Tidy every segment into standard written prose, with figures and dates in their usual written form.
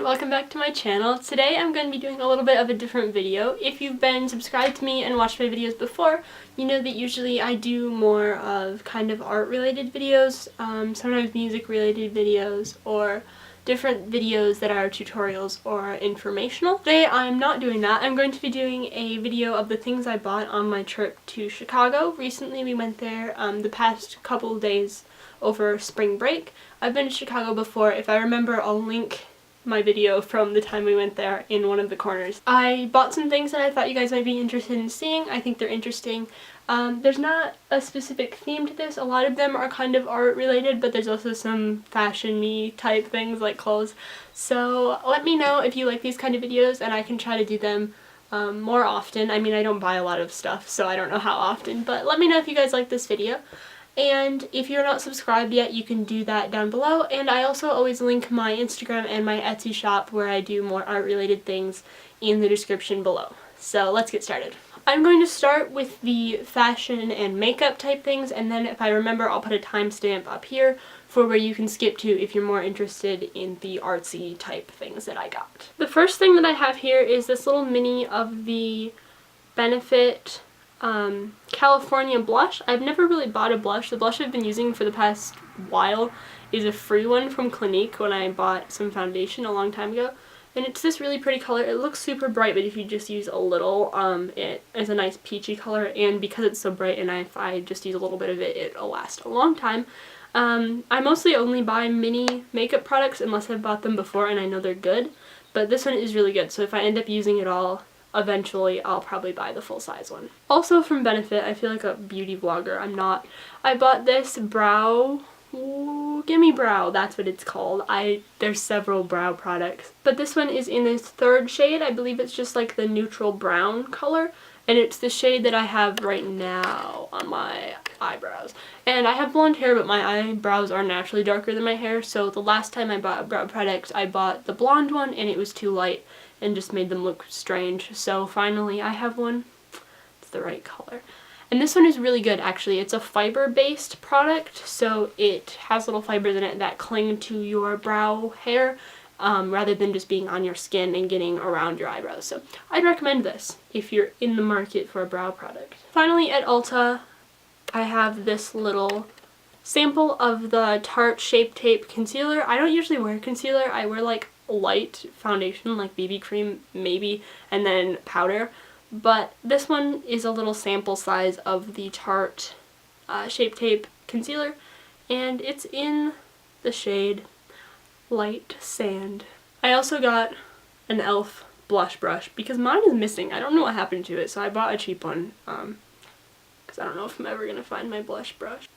welcome back to my channel. Today I'm going to be doing a little bit of a different video. If you've been subscribed to me and watched my videos before, you know that usually I do more of kind of art related videos, sometimes music related videos, or different videos that are tutorials or informational. Today I'm not doing that. I'm going to be doing a video of the things I bought on my trip to Chicago. Recently we went there the past couple of days over spring break. I've been to Chicago before. If I remember, I'll link my video from the time we went there in one of the corners. I bought some things that I thought you guys might be interested in seeing. I think they're interesting. There's not a specific theme to this. A lot of them are kind of art related, but there's also some fashion-y type things like clothes. So let me know if you like these kind of videos and I can try to do them more often. I mean, I don't buy a lot of stuff, so I don't know how often, but let me know if you guys like this video. And if you're not subscribed yet, you can do that down below. And I also always link my Instagram and my Etsy shop where I do more art-related things in the description below. So let's get started. I'm going to start with the fashion and makeup type things, and then if I remember, I'll put a timestamp up here for where you can skip to if you're more interested in the artsy type things that I got. The first thing that I have here is this little mini of the Benefit California blush. I've never really bought a blush. The blush I've been using for the past while is a free one from Clinique when I bought some foundation a long time ago. And it's this really pretty color. It looks super bright, but if you just use a little, it is a nice peachy color, and because it's so bright and if I just use a little bit of it, it'll last a long time. I mostly only buy mini makeup products unless I've bought them before and I know they're good, but this one is really good, so if I end up using it all, eventually I'll probably buy the full-size one. Also from Benefit, I feel like a beauty vlogger. I'm not. I bought this brow, Gimme Brow, that's what it's called. There's several brow products, but this one is in this third shade. I believe it's just like the neutral brown color, and it's the shade that I have right now on my eyebrows. And I have blonde hair, but my eyebrows are naturally darker than my hair, so the last time I bought a brow product, I bought the blonde one and it was too light and just made them look strange. So finally I have one. It's the right color. And this one is really good actually. It's a fiber-based product, so it has little fibers in it that cling to your brow hair rather than just being on your skin and getting around your eyebrows. So I'd recommend this if you're in the market for a brow product. Finally, at Ulta, I have this little sample of the Tarte Shape Tape Concealer. I don't usually wear concealer. I wear like light foundation, like BB cream maybe, and then powder. But this one is a little sample size of the Tarte Shape Tape Concealer, and it's in the shade Light Sand. I also got an e.l.f. blush brush because mine is missing. I don't know what happened to it, so I bought a cheap one because I don't know if I'm ever going to find my blush brush.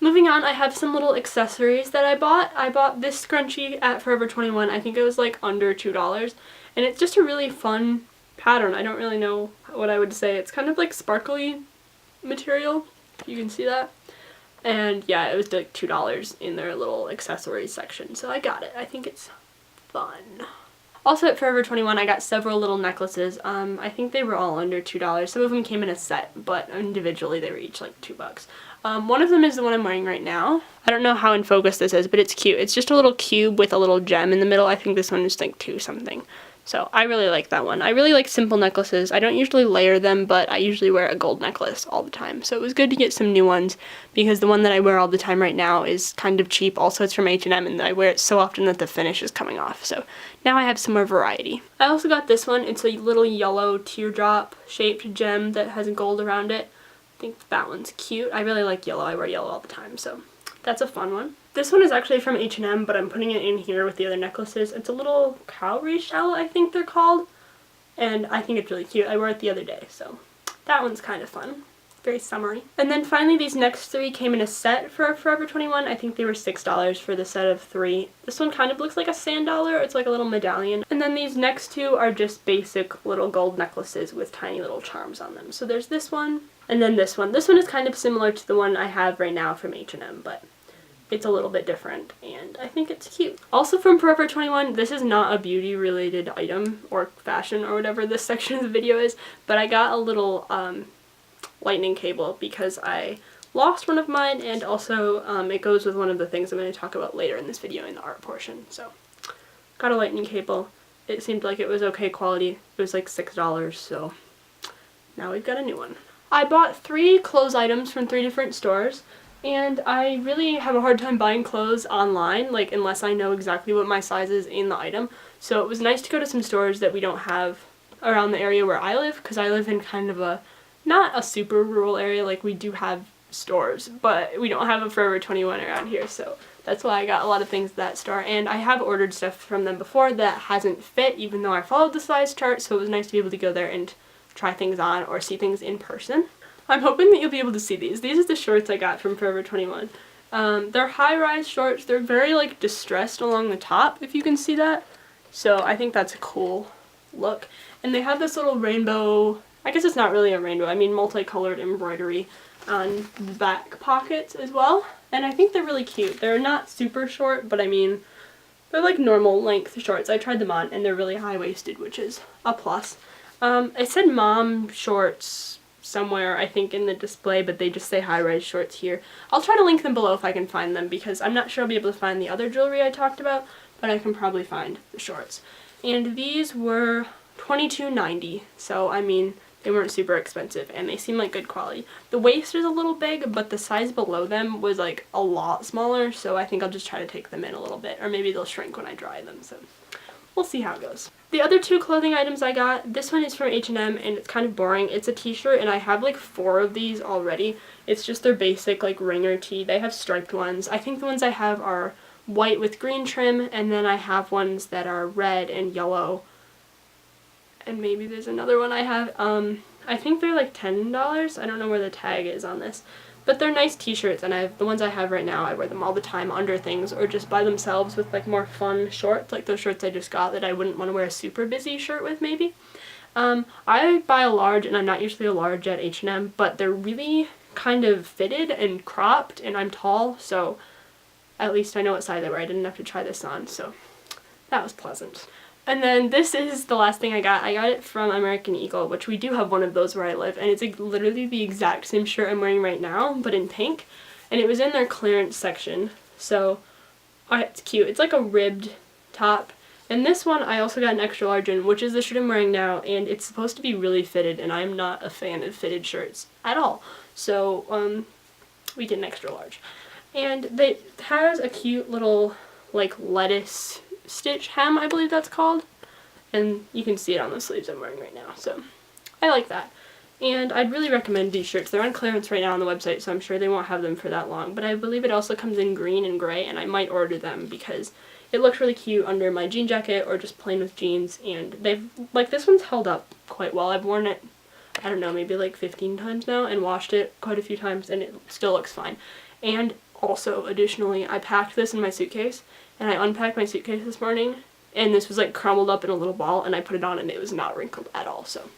Moving on, I have some little accessories that I bought. I bought this scrunchie at Forever 21. I think it was like under $2, and it's just a really fun pattern. I don't really know what I would say. It's kind of like sparkly material. You can see that. And yeah, it was like $2 in their little accessories section, so I got it. I think it's fun. Also at Forever 21, I got several little necklaces. I think they were all under $2. Some of them came in a set, but individually they were each like $2. One of them is the one I'm wearing right now. I don't know how in focus this is, but it's cute. It's just a little cube with a little gem in the middle. I think this one is like $2 something. So I really like that one. I really like simple necklaces. I don't usually layer them, but I usually wear a gold necklace all the time. So it was good to get some new ones because the one that I wear all the time right now is kind of cheap. Also, it's from H&M and I wear it so often that the finish is coming off. So now I have some more variety. I also got this one. It's a little yellow teardrop shaped gem that has gold around it. I think that one's cute. I really like yellow. I wear yellow all the time, so that's a fun one. This one is actually from H&M, but I'm putting it in here with the other necklaces. It's a little cowrie shell, I think they're called, and I think it's really cute. I wore it the other day, so that one's kind of fun. Very summery. And then finally, these next three came in a set for Forever 21. I think they were $6 for the set of 3. This one kind of looks like a sand dollar. It's like a little medallion. And then these next two are just basic little gold necklaces with tiny little charms on them. So there's this one, and then this one. This one is kind of similar to the one I have right now from H&M, but it's a little bit different, and I think it's cute. Also from Forever 21, this is not a beauty related item or fashion or whatever this section of the video is, but I got a little lightning cable because I lost one of mine, and also it goes with one of the things I'm going to talk about later in this video in the art portion. So got a lightning cable. It seemed like it was okay quality. It was like $6, so now we've got a new one. I bought 3 clothes items from 3 different stores, and I really have a hard time buying clothes online, like unless I know exactly what my size is in the item. So it was nice to go to some stores that we don't have around the area where I live, because I live in kind of a, not a super rural area, like we do have stores, but we don't have a Forever 21 around here, so that's why I got a lot of things at that store. And I have ordered stuff from them before that hasn't fit, even though I followed the size chart, so it was nice to be able to go there and try things on or see things in person. I'm hoping that you'll be able to see these. These are the shorts I got from Forever 21. They're high-rise shorts. They're very like distressed along the top, if you can see that. So I think that's a cool look. And they have this little rainbow, I guess it's not really a rainbow, I mean multicolored embroidery on the back pockets as well. And I think they're really cute. They're not super short, but I mean, they're like normal length shorts. I tried them on and they're really high-waisted, which is a plus. It said mom shorts somewhere, I think, in the display, but they just say high-rise shorts here. I'll try to link them below if I can find them, because I'm not sure I'll be able to find the other jewelry I talked about, but I can probably find the shorts. And these were $22.90, so I mean, they weren't super expensive, and they seem like good quality. The waist is a little big, but the size below them was like a lot smaller, so I think I'll just try to take them in a little bit, or maybe they'll shrink when I dry them, so we'll see how it goes. The other 2 clothing items I got, this one is from H&M, and it's kind of boring. It's a t-shirt, and I have like 4 of these already. It's just their basic like ringer tee. They have striped ones. I think the ones I have are white with green trim, and then I have ones that are red and yellow. And maybe there's another one I have. I think they're like $10. I don't know where the tag is on this. But they're nice t-shirts, and the ones I have right now, I wear them all the time under things, or just by themselves with like more fun shorts, like those shorts I just got that I wouldn't want to wear a super busy shirt with maybe. I buy a large, and I'm not usually a large at H&M, but they're really kind of fitted and cropped, and I'm tall, so at least I know what size I wear. I didn't have to try this on, so that was pleasant. And then this is the last thing I got. I got it from American Eagle, which we do have one of those where I live, and it's like literally the exact same shirt I'm wearing right now, but in pink. And it was in their clearance section, so it's cute. It's like a ribbed top. And this one I also got an extra large in, which is the shirt I'm wearing now, and it's supposed to be really fitted, and I'm not a fan of fitted shirts at all. So we did an extra large. And it has a cute little like lettuce stitch hem, I believe that's called, and you can see it on the sleeves I'm wearing right now, so I like that. And I'd really recommend these shirts. They're on clearance right now on the website, so I'm sure they won't have them for that long, but I believe it also comes in green and gray, and I might order them because it looks really cute under my jean jacket or just plain with jeans, and they've, like, this one's held up quite well. I've worn it, I don't know, maybe like 15 times now, and washed it quite a few times, and it still looks fine. And also, additionally, I packed this in my suitcase, and I unpacked my suitcase this morning, and this was like crumbled up in a little ball, and I put it on and it was not wrinkled at all, so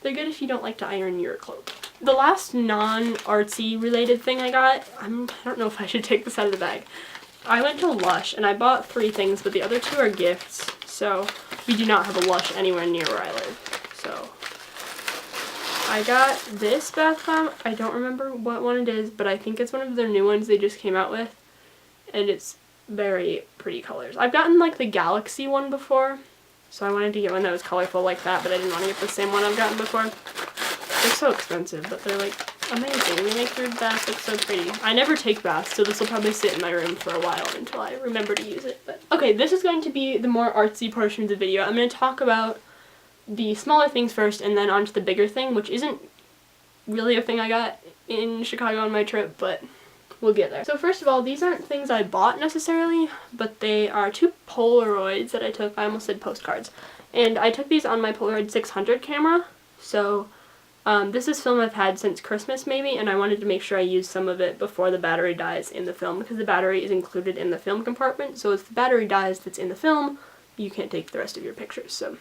they're good if you don't like to iron your clothes. The last non-artsy related thing I got, I don't know if I should take this out of the bag. I went to Lush, and I bought 3 things, but the other 2 are gifts, so we do not have a Lush anywhere near where I live, so I got this bath bomb. I don't remember what one it is, but I think it's one of their new ones they just came out with, and it's very pretty colors. I've gotten like the Galaxy one before, so I wanted to get one that was colorful like that, but I didn't want to get the same one I've gotten before. They're so expensive, but they're like amazing. They make your bath look so pretty. I never take baths, so this will probably sit in my room for a while until I remember to use it. But okay, this is going to be the more artsy portion of the video. I'm going to talk about the smaller things first, and then onto the bigger thing, which isn't really a thing I got in Chicago on my trip, but we'll get there. So first of all, these aren't things I bought necessarily, but they are 2 Polaroids that I took. I almost said postcards. And I took these on my Polaroid 600 camera. So this is film I've had since Christmas maybe, and I wanted to make sure I used some of it before the battery dies in the film, because the battery is included in the film compartment. So if the battery dies that's in the film, you can't take the rest of your pictures. So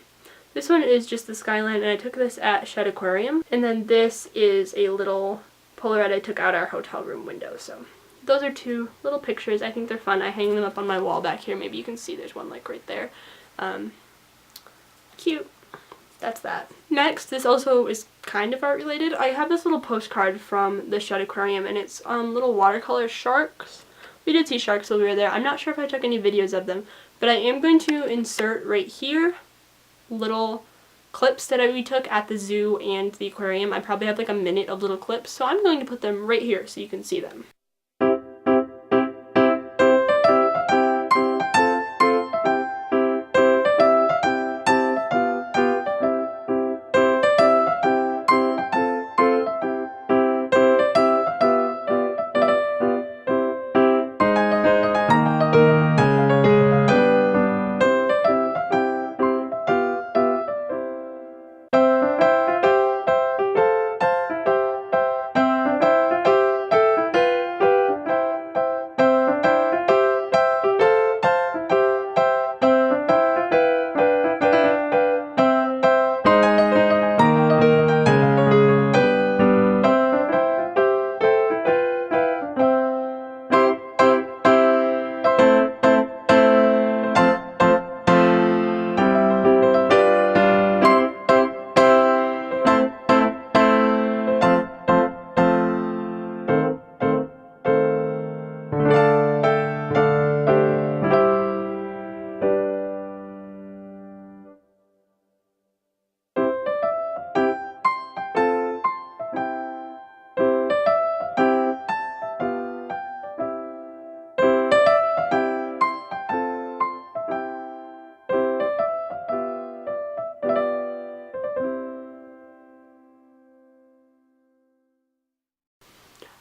this one is just the skyline, and I took this at Shed Aquarium. And then this is a little Polaroid I took out our hotel room window. So those are 2 little pictures. I think they're fun. I hang them up on my wall back here. Maybe you can see there's one like right there. Cute. That's that. Next, this also is kind of art related. I have this little postcard from the Shed Aquarium, and it's little watercolor sharks. We did see sharks while we were there. I'm not sure if I took any videos of them, But I am going to insert right here little clips that we took at the zoo and the aquarium. I probably have like a minute of little clips, so I'm going to put them right here so you can see them.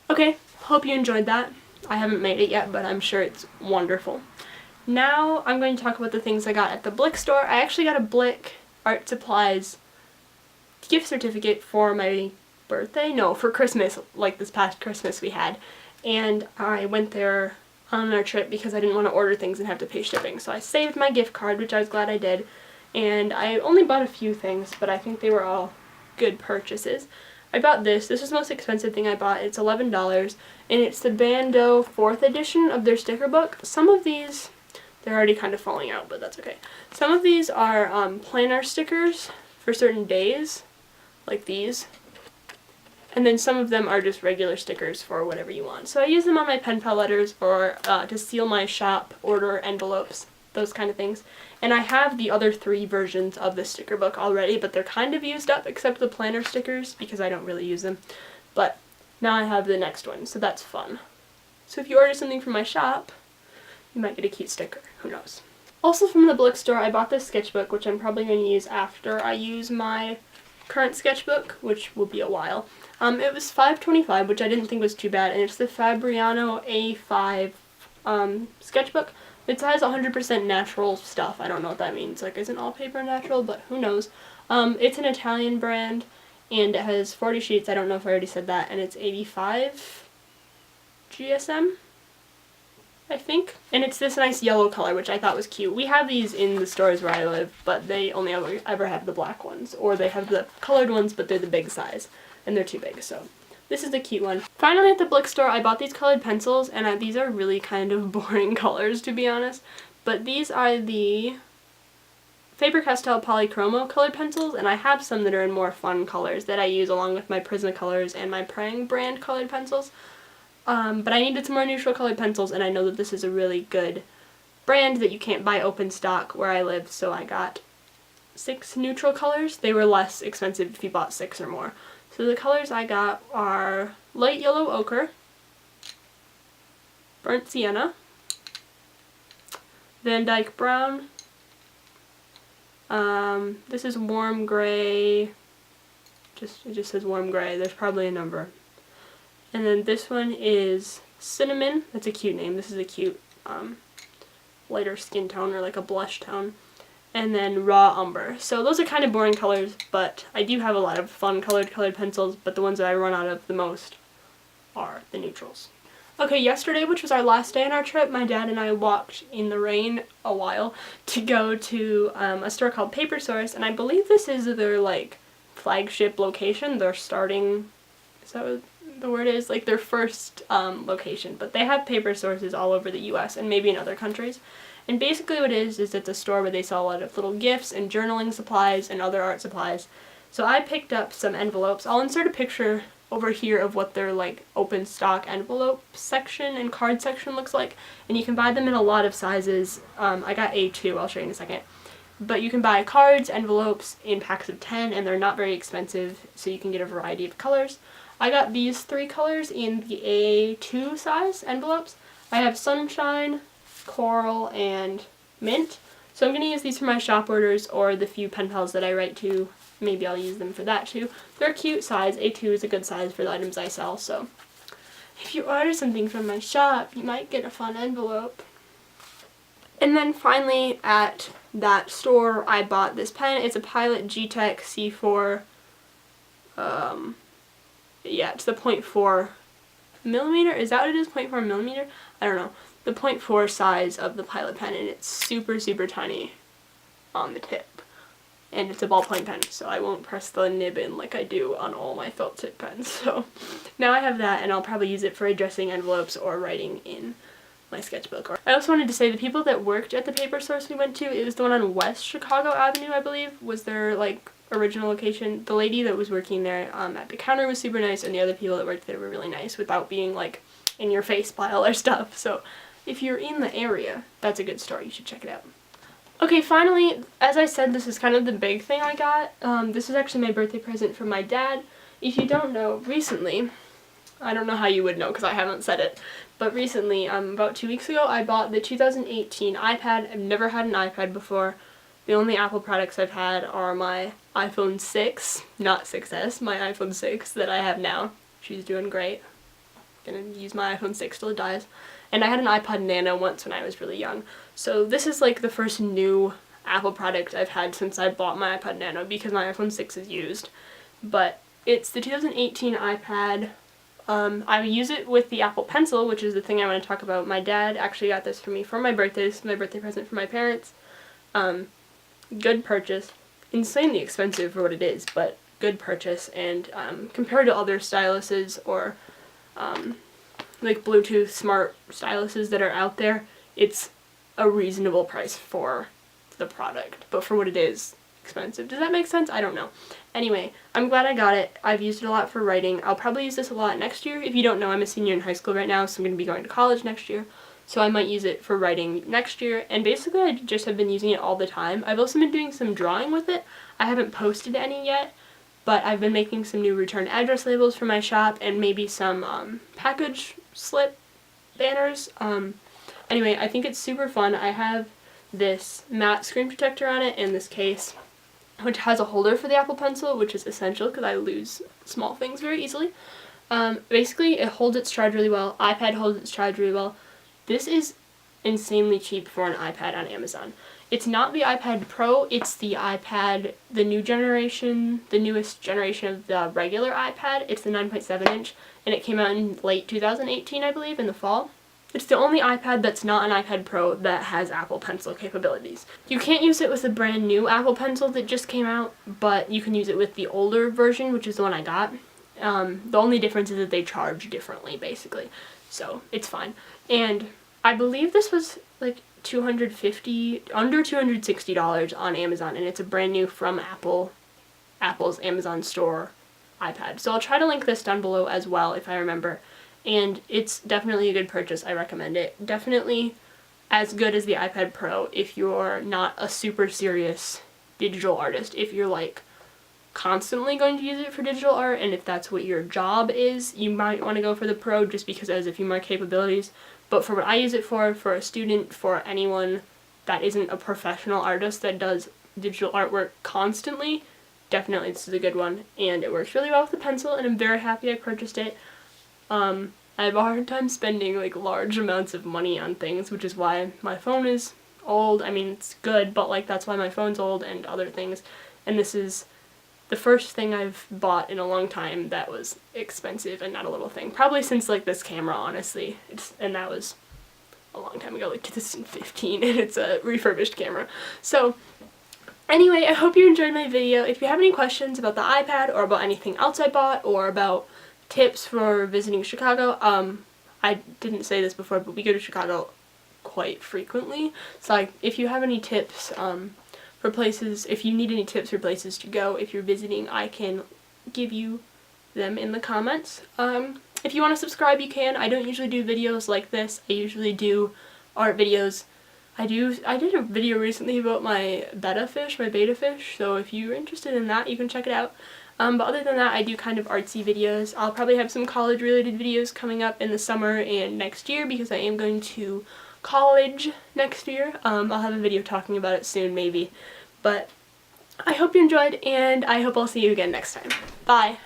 Okay, hope you enjoyed that. I haven't made it yet, but I'm sure it's wonderful. Now I'm going to talk about the things I got at the Blick store. I actually got a Blick art supplies gift certificate for my birthday. No, for Christmas, like this past Christmas we had. And I went there on our trip because I didn't want to order things and have to pay shipping. So I saved my gift card, which I was glad I did. And I only bought a few things, but I think they were all good purchases. I bought this. This was the most expensive thing I bought. It's $11, and it's the Bando 4th edition of their sticker book. Some of these, they're already kind of falling out, but that's okay. Some of these are planner stickers for certain days, like these. And then some of them are just regular stickers for whatever you want. So I use them on my pen pal letters or to seal my shop order envelopes, those kind of things. And I have the other 3 versions of the sticker book already, but they're kind of used up except the planner stickers because I don't really use them. But now I have the next one, so that's fun. So if you order something from my shop, you might get a cute sticker. Who knows? Also from the Blick store, I bought this sketchbook, which I'm probably going to use after I use my current sketchbook, which will be a while. It was $5.25, which I didn't think was too bad, and it's the Fabriano A5 sketchbook. It has 100% natural stuff. I don't know what that means. Like, isn't all paper natural? But who knows? It's an Italian brand, and it has 40 sheets. I don't know if I already said that. And it's 85 GSM, I think. And it's this nice yellow color, which I thought was cute. We have these in the stores where I live, but they only ever have the black ones. Or they have the colored ones, but they're the big size. And they're too big, so this is the cute one. Finally, at the Blick store, I bought these colored pencils, and these are really kind of boring colors, to be honest. But these are the Faber-Castell Polychromo colored pencils, and I have some that are in more fun colors that I use along with my Prismacolors and my Prang brand colored pencils. But I needed some more neutral colored pencils, and I know that this is a really good brand that you can't buy open stock where I live, so I got 6 neutral colors. They were less expensive if you bought 6 or more. So the colors I got are light yellow ochre, burnt sienna, Van Dyke brown, this is warm gray, it just says warm gray, there's probably a number. And then this one is cinnamon, that's a cute name, this is a cute lighter skin tone or like a blush tone. And then raw umber. So those are kind of boring colors, but I do have a lot of fun colored pencils, but the ones that I run out of the most are the neutrals. Okay, yesterday, which was our last day on our trip, my dad and I walked in the rain a while to go to a store called Paper Source, and I believe this is their like flagship location. They're starting, is that what the word is? Like their first location, but they have paper sources all over the US and maybe in other countries. And basically what it is it's a store where they sell a lot of little gifts and journaling supplies and other art supplies. So I picked up some envelopes. I'll insert a picture over here of what their like open stock envelope section and card section looks like, and you can buy them in a lot of sizes. I got A2, I'll show you in a second. But you can buy cards, envelopes in packs of 10, and they're not very expensive, so you can get a variety of colors. I got these 3 colors in the A2 size envelopes. I have Sunshine, Coral, and Mint. So I'm going to use these for my shop orders or the few pen pals that I write to. Maybe I'll use them for that too. They're a cute size. A2 is a good size for the items I sell, so if you order something from my shop, you might get a fun envelope. And then finally, at that store, I bought this pen. It's a Pilot G-Tech C4. Yeah, it's the 0.4 millimeter. Is that what it is? 0.4 millimeter? I don't know. The 0.4 size of the Pilot pen, and it's super, super tiny on the tip. And it's a ballpoint pen, so I won't press the nib in like I do on all my felt tip pens. So now I have that, and I'll probably use it for addressing envelopes or writing in my sketchbook. I also wanted to say the people that worked at the paper source we went to, it was the one on West Chicago Avenue, I believe, was their like original location. The lady that was working there at the counter was super nice, and the other people that worked there were really nice without being like in your face by all their stuff. So if you're in the area, that's a good store. You should check it out. Okay, finally, as I said, this is kind of the big thing I got. This is actually my birthday present from my dad. If you don't know, recently, I don't know how you would know because I haven't said it, but recently, about 2 weeks ago, I bought the 2018 iPad. I've never had an iPad before. The only Apple products I've had are my iPhone 6, not 6S, my iPhone 6 that I have now. She's doing great. Gonna use my iPhone 6 till it dies. And I had an iPod Nano once when I was really young. So this is like the first new Apple product I've had since I bought my iPod Nano because my iPhone 6 is used. But it's the 2018 iPad. I use it with the Apple Pencil, which is the thing I want to talk about. My dad actually got this for me for my birthday. This is my birthday present for my parents. Good purchase. Insanely expensive for what it is, but good purchase. And compared to other styluses or like Bluetooth smart styluses that are out there, it's a reasonable price for the product, but for what it is, expensive. Does that make sense? I don't know. Anyway, I'm glad I got it. I've used it a lot for writing. I'll probably use this a lot next year. If you don't know, I'm a senior in high school right now, so I'm going to be going to college next year, so I might use it for writing next year, and basically I just have been using it all the time. I've also been doing some drawing with it. I haven't posted any yet, but I've been making some new return address labels for my shop and maybe some package slip banners. Anyway, I think it's super fun. I have this matte screen protector on it and this case, which has a holder for the Apple Pencil, which is essential because I lose small things very easily. Basically, it holds its charge really well. iPad holds its charge really well. This is insanely cheap for an iPad on Amazon. It's not the iPad Pro, it's the iPad, the new generation, the newest generation of the regular iPad. It's the 9.7 inch, and it came out in late 2018, I believe, in the fall. It's the only iPad that's not an iPad Pro that has Apple Pencil capabilities. You can't use it with the brand new Apple Pencil that just came out, but you can use it with the older version, which is the one I got. The only difference is that they charge differently, basically. So, it's fine. And I believe this was like under $260 on Amazon, and it's a brand new from Apple's Amazon store iPad. So I'll try to link this down below as well if I remember. And it's definitely a good purchase. I recommend it. Definitely as good as the iPad Pro if you're not a super serious digital artist. If you're like constantly going to use it for digital art, and if that's what your job is, you might want to go for the Pro just because it has a few more capabilities. But for what I use it for a student, for anyone that isn't a professional artist that does digital artwork constantly, definitely this is a good one. And it works really well with the pencil, and I'm very happy I purchased it. I have a hard time spending like large amounts of money on things, which is why my phone is old. I mean, it's good, but like that's why my phone's old and other things. And this is the first thing I've bought in a long time that was expensive and not a little thing. Probably since like this camera, honestly. And that was a long time ago, like 2015, and it's a refurbished camera. So anyway, I hope you enjoyed my video. If you have any questions about the iPad or about anything else I bought or about tips for visiting Chicago, I didn't say this before, but we go to Chicago quite frequently. So like, if you have any tips for places, if you need any tips for places to go, if you're visiting, I can give you them in the comments. If you want to subscribe, you can. I don't usually do videos like this. I usually do art videos. I did a video recently about my betta fish, so if you're interested in that, you can check it out. But other than that, I do kind of artsy videos. I'll probably have some college related videos coming up in the summer and next year because I am going to college next year. I'll have a video talking about it soon maybe. But I hope you enjoyed, and I hope I'll see you again next time. Bye!